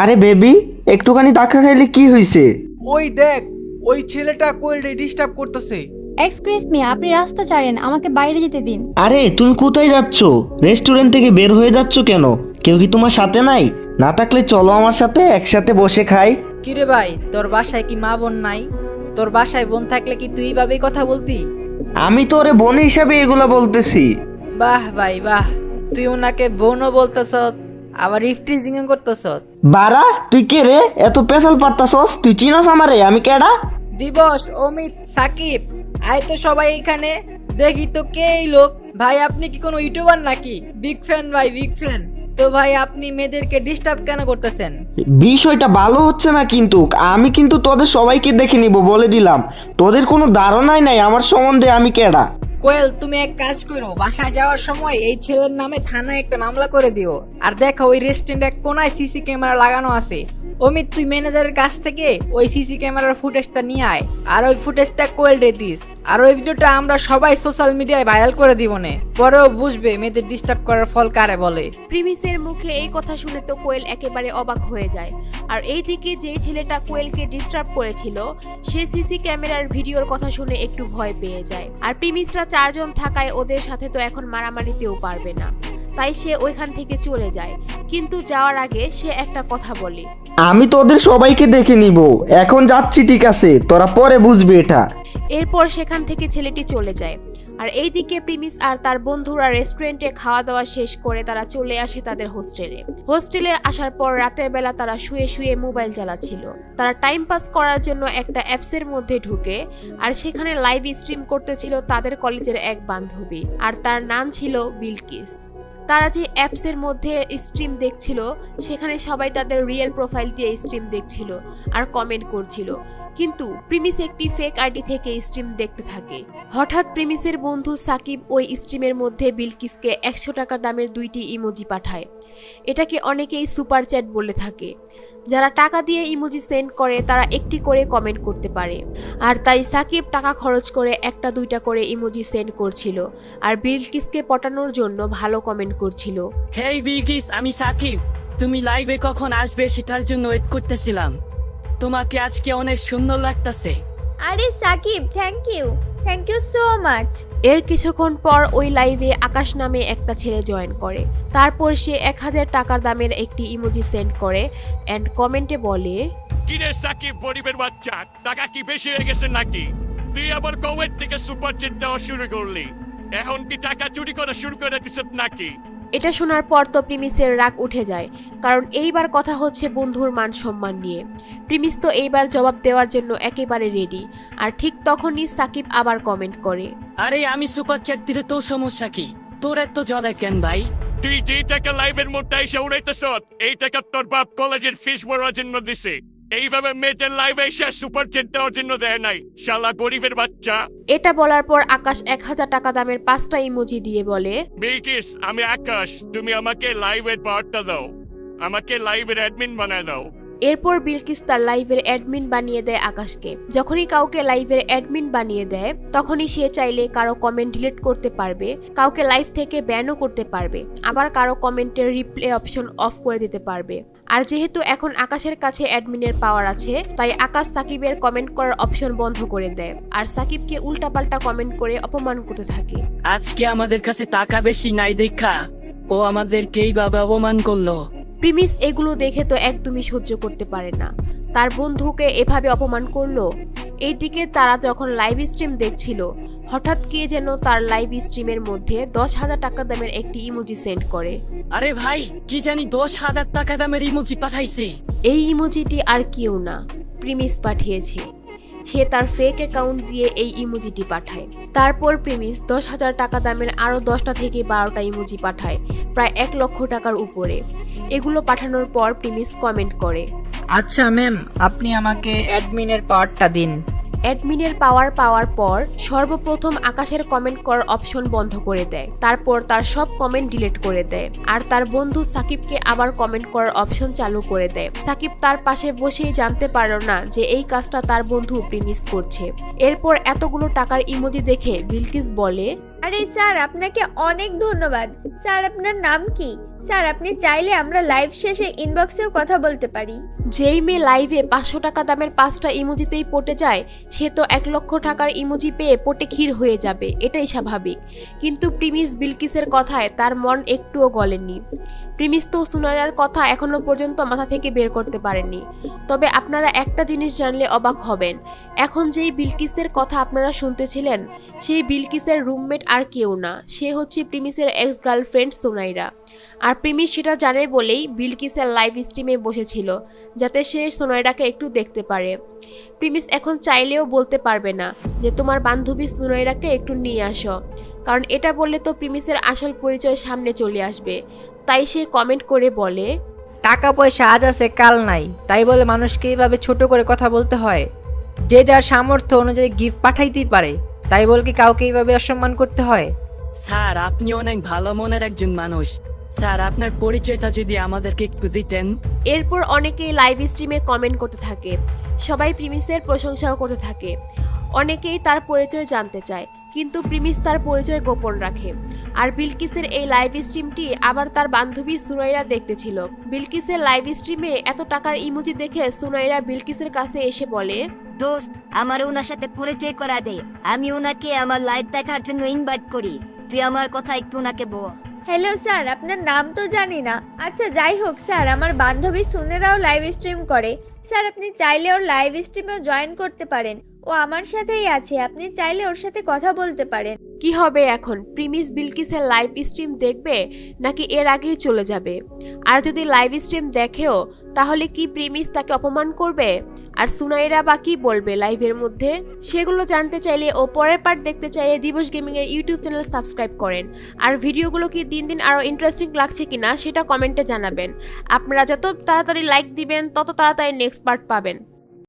আরে বেবি, একটুখানি ধাক্কা খাইলে কি হইছে? ওই দেখ, ওই ছেলেটা কোয়েলরে ডিস্টার্ব করতেছে। এক্সকিউজ মি, আপনি রাস্তা ছাড়েন, আমাকে বাইরে যেতে দিন। আরে তুমি কোথায় যাচ্ছ? রেস্টুরেন্ট থেকে বের হয়ে যাচ্ছ কেন? কেউ কি তোমার সাথে নাই? না থাকলে চলো আমার সাথে, একসাথে বসে খাই। কিরে ভাই, তোর বাসায় কি মা বোন নাই? তোর বাসায় বোন থাকলে কি তুই এইভাবেই কথা বলতি? আমি তো ওরে বোন হিসাবে এগুলা বলতেছি। বাহ ভাই বাহ, তুই ওনাকে বোনও বলতেছ, আবার ইফটিজিং করতেছ। বারা, তুই কে রে? এত পেশাল পারতাছস? তুই চিনস আমারে? আমি কেডা? দিবস, অমিত, সাকিব, আয় তো সবাই এখানে। দেখি তো কে এই লোক। ভাই আপনি কি কোনো ইউটিউবার নাকি? বিগ ফ্যান ভাই, বিগ ফ্যান। তো ভাই আপনি মেয়েদেরকে ডিস্টার্ব কেন করতেছেন? বিষয়টা ভালো হচ্ছে না, কিন্তু আমি কিন্তু তোদের সবাইকে দেখে নিব বলে দিলাম। তোদের কোনো ধারণাই নাই আমার সম্বন্ধে আমি কেডা। কোয়েল, তুমি এক কাজ করো, বাসায় যাওয়ার সময় এই ছেলের নামে থানায় একটা মামলা করে দিও। আর দেখো ওই রেস্টুরেন্ট এক কোনায় সিসি ক্যামেরা লাগানো আছে। অমিত, তুই ম্যানেজারের কাছ থেকে ওই সিসি ক্যামেরার ফুটেজটা নিয়ে আয়, আর ওই ফুটেজটা কোয়েল রে দিস। আর ওই ভিডিওটা আমরা সবাই সোশ্যাল মিডিয়ায় ভাইরাল করে দিব নে, পরেও বুঝবে মেয়েদের ডিস্টার্ব করার ফল কারে বলে। প্রিমিসের মুখে এই কথা শুনে তো কোয়েল একেবারে অবাক হয়ে যায়। আর এইদিকে যে ছেলেটা কোয়েলকে ডিস্টার্ব করেছিল সে সিসি ক্যামেরার ভিডিওর কথা শুনে একটু ভয় পেয়ে যায়। আর প্রিমিসরা চারজন থাকায় ওদের সাথে তো এখন মারামারিতেও পারবে না, তাই সে ওইখান থেকে চলে যায়। কিন্তু যাওয়ার আগে সে একটা কথা বলে, আমি তোদের সবাইকে দেখে নিব, এখন যাচ্ছি, ঠিক আছে? তোরা পরে বুঝবি এটা। এরপর সেখান থেকে ছেলেটি চলে যায়। আর এইদিকে প্রিমিস আর তার বন্ধুরা রেস্টুরেন্টে খাওয়া দাওয়া শেষ করে তারা চলে আসে তাদের হোস্টেলে আসার পর রাতের বেলা তারা শুয়ে শুয়ে মোবাইল চালাচ্ছিল। তারা টাইম পাস করার জন্য একটা অ্যাপসের মধ্যে ঢুকে, আর সেখানে লাইভ স্ট্রিম করতেছিল তাদের কলেজের এক বান্ধবী, আর তার নাম ছিল বিলকিস। তারা যে অ্যাপসের মধ্যে স্ট্রিম দেখছিল সেখানে সবাই তাদের রিয়েল প্রোফাইল দিয়ে স্ট্রিম দেখছিল আর কমেন্ট করছিল, কিন্তু প্রিমিস একটি ফেক আইডি থেকে স্ট্রিম দেখতে থাকে। হঠাৎ প্রিমিসের বন্ধু সাকিব ওই স্ট্রিমের মধ্যে বিলকিসকে 100 টাকা দামের 2টি ইমোজি পাঠায়। এটাকে অনেকেই সুপার চ্যাট বলে থাকে। যারা টাকা দিয়ে ইমোজি সেন্ড করে তারা একটি করে কমেন্ট করতে পারে, আর তাই সাকিব টাকা খরচ করে 1টা 2টা করে ইমোজি সেন্ড করছিল আর বিলকিসকে পটানোর জন্য ভালো কমেন্ট করছিল। হেই বিলকিস, আমি সাকিব। তুমি লাইভে কখন আসবে সেটার জন্য ওয়েট করতেছিলাম। তোমাকে আজকে অনেক সুন্দর লাগতেছে। আরে Sakib, thank you so much. এর কিছুক্ষণ পর ওই লাইভে আকাশ নামে একটা ছেলে জয়েন করে। তারপর সে 1000 টাকার দামের একটি ইমোজি সেন্ড করে এন্ড কমেন্টে বলে, কিরে সাকিব, গরিবের বাচ্চা, টাকা কি বেশি হয়ে গেছে নাকি? তুই আবার কমেন্ট থেকে সুপার চ্যাট দেওয়া শুরু করলি। এখন কি টাকা চুরি করা শুরু করে দিছ নাকি? এটা শোনার পর তো প্রিমিসের রাগ উঠে যায়, কারণ এইবার কথা হচ্ছে বন্ধুর মান সম্মান নিয়ে। প্রিমিস তো এইবার জবাব দেওয়ার জন্য একেবারে রেডি। আর ঠিক তখনই সাকিব আবার কমেন্ট করে, আরে আমি সুপার চ্যাট দিলে তোর সমস্যা কি? তোর এত জ্বলে কেন ভাই? তুই যে টাকা লাইভের মধ্যে এসে উড়াইতেছ, এই টাকা তোর বাপ কলেজের ফিস ভরার জন্য দিছে। এইভাবে মেয়েদের লাইভে এসে সুপার চ্যাট দেওয়ার জন্য দেয় নাই, শালা গরিবের বাচ্চা। এটা বলার পর আকাশ 1000 টাকা দামের 5টা ইমোজি দিয়ে বলে, বিলকিস, আমি আকাশ, তুমি আমাকে লাইভের পাওয়ারটা দাও, আমাকে লাইভের অ্যাডমিন বানায় দাও। এরপর বিলকিস তার লাইভের অ্যাডমিন বানিয়ে দেয় আকাশকে। যখনই কাউকে লাইভের অ্যাডমিন বানিয়ে দেয় তখনই সে চাইলে কারো কমেন্ট ডিলিট করতে পারবে, কাউকে লাইভ থেকে ব্যানও করতে পারবে, আবার কারো কমেন্টের রিপ্লে অপশন অফ করে দিতে পারবে। আর যেহেতু এখন আকাশের কাছে অ্যাডমিনের পাওয়ার আছে, তাই আকাশ সাকিবের কমেন্ট করার অপশন বন্ধ করে দেয় আর সাকিবকে উল্টাপাল্টা কমেন্ট করে অপমান করতে থাকে। আজকে আমাদের কাছে টাকা বেশি নাই দেখা ও আমাদেরকে এইভাবে অপমান করলো। প্রিমিস এগুলো দেখে তো একদমই সহ্য করতে পারে না, তার বন্ধুকে এভাবে অপমান করলো। এইদিকে তারা যখন লাইভ স্ট্রিম দেখছিল, হঠাৎ কে যেন তার লাইভ স্ট্রিমের মধ্যে 10,000 টাকা দামের একটি ইমোজি সেন্ড করে। আরে ভাই, কি জানি 10,000 টাকা দামের ইমোজি পাঠাইছে। এই ইমোজিটি আর কেউ না, প্রিমিস পাঠিয়েছে। সে তার ফেক অ্যাকাউন্ট দিয়ে এই ইমোজিটি পাঠায়। তারপর প্রিমিস 10,000 টাকা দামের আরো 10টা থেকে 12টা ইমোজি পাঠায়, প্রায় 1 লক্ষ টাকার উপরে। এগুলো পাঠানোর পর প্রিমিস কমেন্ট করে, আচ্ছা ম্যাম, আপনি আমাকে অ্যাডমিনের পাওয়ারটা দিন। অ্যাডমিনের পাওয়ার পাওয়ার পর সর্বপ্রথম আকাশের কমেন্ট করার অপশন বন্ধ করে দেয়। তারপর তার সব কমেন্ট ডিলিট করে দেয় আর তার বন্ধু সাকিবকে আবার কমেন্ট করার অপশন চালু করে দেয়। সাকিব তার পাশে বসেই জানতে পারল না যে এই কাজটা তার বন্ধু প্রিমিস করছে। এরপর এতগুলো টাকার ইমোজি দেখে বিলকিস বলে, আরে স্যার, আপনাকে অনেক ধন্যবাদ। স্যার, আপনার নাম কি? স্যার, আপনি চাইলে আমরা লাইভ শেষে ইনবক্সেও কথা বলতে পারি। যেই মেয়ে লাইভে 500 টাকা দামের 5টা ইমোজিতেই পটে যায়, সে তো 1 লক্ষ টাকার ইমোজি পেয়ে পটে ক্ষীর হয়ে যাবে, এটাই স্বাভাবিক। কিন্তু প্রিমিস বিলকিসের কথায় তার মন একটুও গলেনি। প্রিমিস তো সুনাইরার কথা এখনো পর্যন্ত মাথা থেকে বের করতে পারেনি। তবে আপনারা একটা জিনিস জানলে অবাক হবেন, এখন যেই বিলকিসের কথা আপনারা শুনতেছিলেন, সেই বিলকিসের রুমমেট আর কেউ না, সে হচ্ছে প্রিমিসের এক্স গার্লফ্রেন্ড সুনাইরা। আর প্রিমিস সেটা জানে বলেই বিলকিসের লাইভ স্ট্রিমে বসেছিল, যাতে সে সুনাইরাকে একটু দেখতে পারে। প্রিমিস এখন চাইলেও বলতে পারবে না যে তোমার বান্ধবী সুনাইরাকে একটু নিয়ে আসো, কারণ এটা বললে তো প্রিমিসের আসল পরিচয় সামনে চলে আসবে। তাই সে কমেন্ট করে বলে, টাকা পয়সা আজ আছে কাল নাই, তাই বলে মানুষকে এইভাবে ছোট করে কথা বলতে হয়? যে যার সামর্থ্য অনুযায়ী গিফট পাঠাইতেই পারে, তাই বলে কি কাউকে এইভাবে অসম্মান করতে হয়? স্যার আপনি অনেক ভালো মনের একজন মানুষ। স্যার আপনার পরিচয়টা যদি আমাদেরকে একটু দিতেন। এরপর অনেকেই লাইভ স্ট্রিমে কমেন্ট করতে থাকে, সবাই প্রিমিসের প্রশংসাও করতে থাকে। অনেকেই তার পরিচয় জানতে চায়, কিন্তু প্রিমিস তার পরিচয় গোপন রাখে। আর বিলকিসের এই লাইভ স্ট্রিমটি আবার তার বান্ধবী সুনাইরা দেখতেছিল। বিলকিসের লাইভ স্ট্রিমে এত টাকার ইমোজি দেখে সুনাইরা বিলকিসের কাছে এসে বলে, দোস্ত, আমার ওনার সাথে পরিচয় করা দে। আমি ওনাকে আমার লাইভ দেখার জন্য ইনভাইট করি। তুই আমার কথা একটু ওনাকে বল। হ্যালো স্যার, আপনার নাম তো জানি না। আচ্ছা, যাই হোক স্যার, আমার বান্ধবী সুনেরাও লাইভ স্ট্রিম করে। স্যার, আপনি চাইলে ওর লাইভ স্ট্রিমেও জয়েন করতে পারেন। ও আমার সাথেই আছে, আপনি চাইলে ওর সাথে কথা বলতে পারেন। কি হবে এখন? প্রিমিস বিলকিসের লাইভ স্ট্রিম দেখবে নাকি এর আগেই চলে যাবে? আর যদি লাইভ স্ট্রিম দেখেও, তাহলে কি প্রিমিস তাকে অপমান করবে? আর সুনাইরা বা কি বলবে লাইভের মধ্যে? সেগুলো জানতে চাইলে ও পরের পার্ট দেখতে চাইলে দিবস গেমিং এর ইউটিউব চ্যানেল সাবস্ক্রাইব করেন। আর ভিডিওগুলো কি দিন দিন আরো ইন্টারেস্টিং লাগছে কিনা সেটা কমেন্টে জানাবেন। আপনারা যত তাড়াতাড়ি লাইক দিবেন, তত তাড়াতাড়ি নেক্সট পার্ট পাবেন।